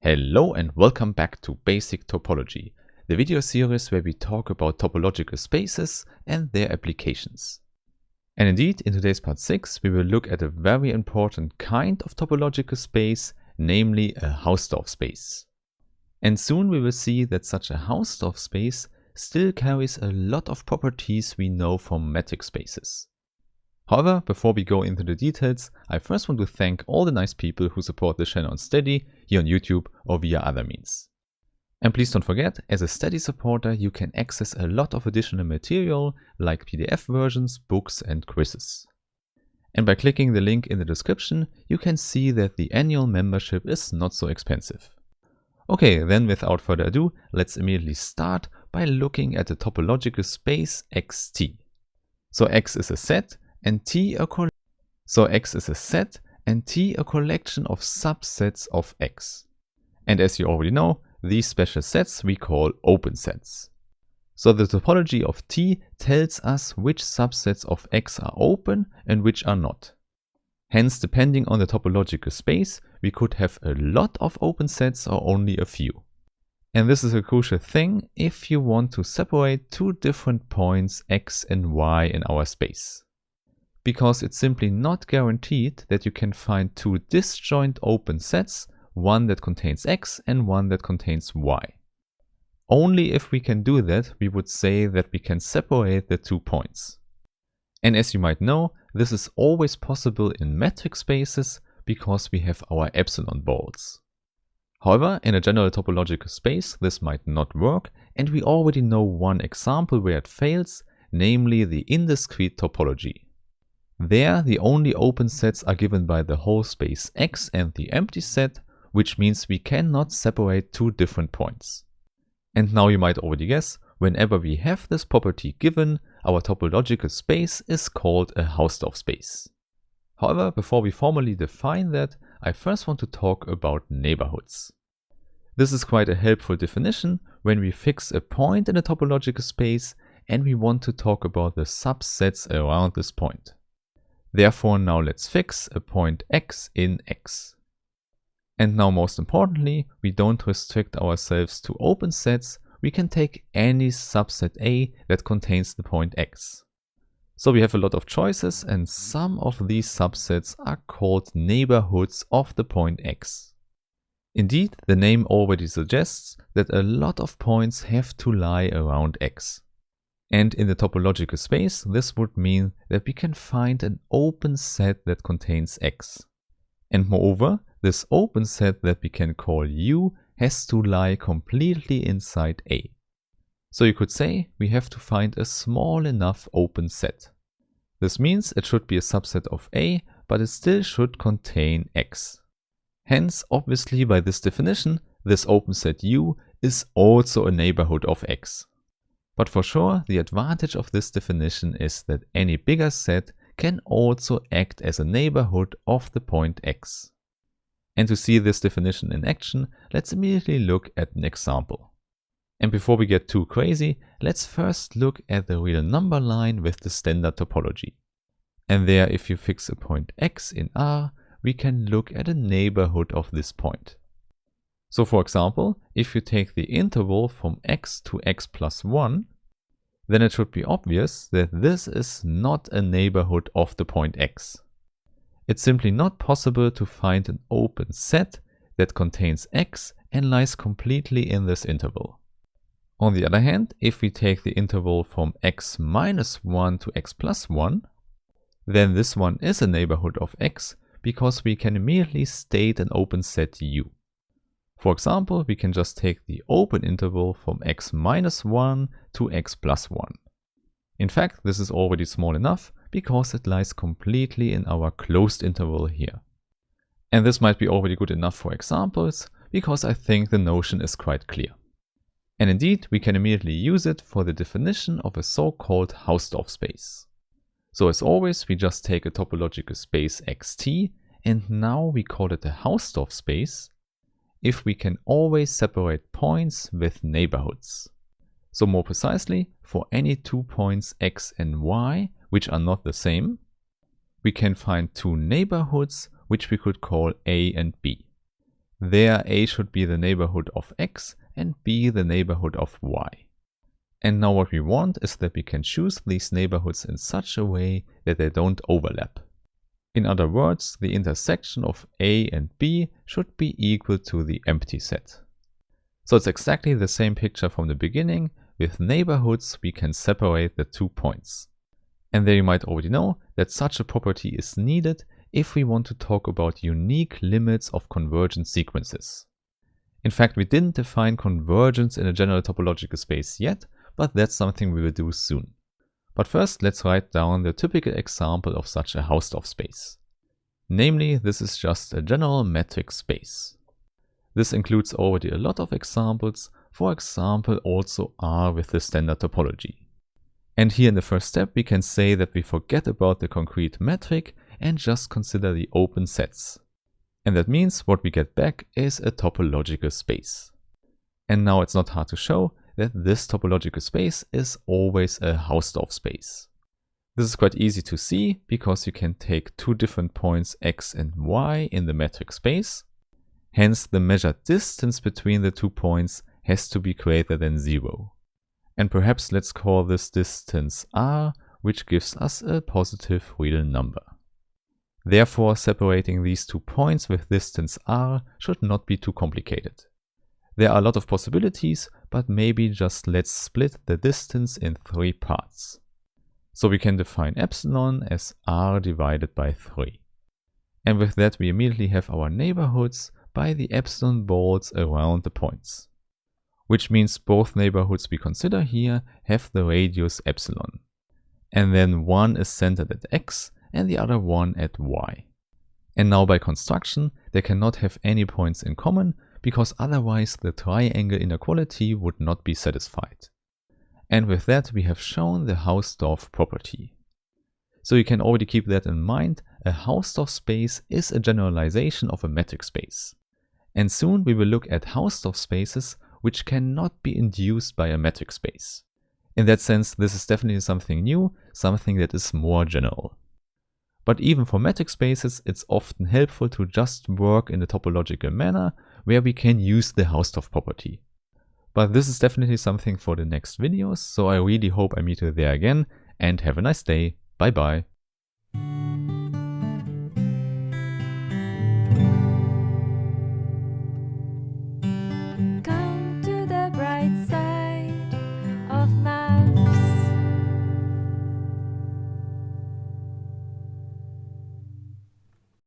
Hello and welcome back to Basic Topology, the video series where we talk about topological spaces and their applications. And indeed, in today's part 6, we will look at a very important kind of topological space, namely a Hausdorff space. And soon we will see that such a Hausdorff space still carries a lot of properties we know from metric spaces. However, before we go into the details, I first want to thank all the nice people who support the channel on Steady, here on YouTube or via other means. And please don't forget, as a Steady supporter you can access a lot of additional material like PDF versions, books and quizzes. And by clicking the link in the description, you can see that the annual membership is not so expensive. Okay, then without further ado, let's immediately start by looking at the topological space Xt. So X is a set and T a collection of subsets of X. And as you already know, these special sets we call open sets. So the topology of T tells us which subsets of X are open and which are not. Hence, depending on the topological space, we could have a lot of open sets or only a few. And this is a crucial thing if you want to separate two different points X and Y in our space. Because it's simply not guaranteed that you can find two disjoint open sets, one that contains X and one that contains Y. Only if we can do that, we would say that we can separate the 2 points. And as you might know, this is always possible in metric spaces because we have our epsilon balls. However, in a general topological space, this might not work, and we already know one example where it fails, namely the indiscrete topology. There, the only open sets are given by the whole space X and the empty set, which means we cannot separate two different points. And now you might already guess, whenever we have this property given, our topological space is called a Hausdorff space. However, before we formally define that, I first want to talk about neighborhoods. This is quite a helpful definition when we fix a point in a topological space and we want to talk about the subsets around this point. Therefore, now let's fix a point X in X. And now most importantly, we don't restrict ourselves to open sets, we can take any subset A that contains the point X. So we have a lot of choices and some of these subsets are called neighborhoods of the point X. Indeed, the name already suggests that a lot of points have to lie around X. And in the topological space, this would mean that we can find an open set that contains X. And moreover, this open set that we can call U has to lie completely inside A. So you could say we have to find a small enough open set. This means it should be a subset of A, but it still should contain X. Hence, obviously by this definition, this open set U is also a neighborhood of X. But for sure, the advantage of this definition is that any bigger set can also act as a neighborhood of the point X. And to see this definition in action, let's immediately look at an example. And before we get too crazy, let's first look at the real number line with the standard topology. And there, if you fix a point X in R, we can look at a neighborhood of this point. So for example, if you take the interval from X to X plus 1, then it should be obvious that this is not a neighborhood of the point X. It's simply not possible to find an open set that contains X and lies completely in this interval. On the other hand, if we take the interval from X minus 1 to X plus 1, then this one is a neighborhood of X because we can immediately state an open set U. For example, we can just take the open interval from X minus 1 to X plus 1. In fact, this is already small enough because it lies completely in our closed interval here. And this might be already good enough for examples because I think the notion is quite clear. And indeed, we can immediately use it for the definition of a so-called Hausdorff space. So as always, we just take a topological space Xt and now we call it a Hausdorff space if we can always separate points with neighborhoods. So more precisely, for any 2 points X and Y, which are not the same, we can find two neighborhoods which we could call A and B. There A should be the neighborhood of x and B the neighborhood of y. And now what we want is that we can choose these neighborhoods in such a way that they don't overlap. In other words, the intersection of A and B should be equal to the empty set. So it's exactly the same picture from the beginning. With neighborhoods we can separate the 2 points. And there you might already know that such a property is needed if we want to talk about unique limits of convergent sequences. In fact, we didn't define convergence in a general topological space yet, but that's something we will do soon. But first, let's write down the typical example of such a Hausdorff space. Namely, this is just a general metric space. This includes already a lot of examples, for example also R with the standard topology. And here in the first step we can say that we forget about the concrete metric and just consider the open sets. And that means what we get back is a topological space. And now it's not hard to show that this topological space is always a Hausdorff space. This is quite easy to see because you can take 2 different points x and y in the metric space. Hence the measured distance between the 2 points has to be greater than 0. And perhaps let's call this distance r, which gives us a positive real number. Therefore, separating these 2 points with distance r should not be too complicated. There are a lot of possibilities, but maybe just let's split the distance in 3 parts. So we can define epsilon as r divided by 3. And with that we immediately have our neighborhoods by the epsilon balls around the points. Which means both neighborhoods we consider here have the radius epsilon. And then one is centered at x and the other one at y. And now by construction they cannot have any points in common because otherwise the triangle inequality would not be satisfied. And with that we have shown the Hausdorff property. So you can already keep that in mind, a Hausdorff space is a generalization of a metric space. And soon we will look at Hausdorff spaces which cannot be induced by a metric space. In that sense, this is definitely something new, something that is more general. But even for metric spaces, it's often helpful to just work in a topological manner where we can use the Hausdorff property. But this is definitely something for the next videos, so I really hope I meet you there again and have a nice day. Bye bye.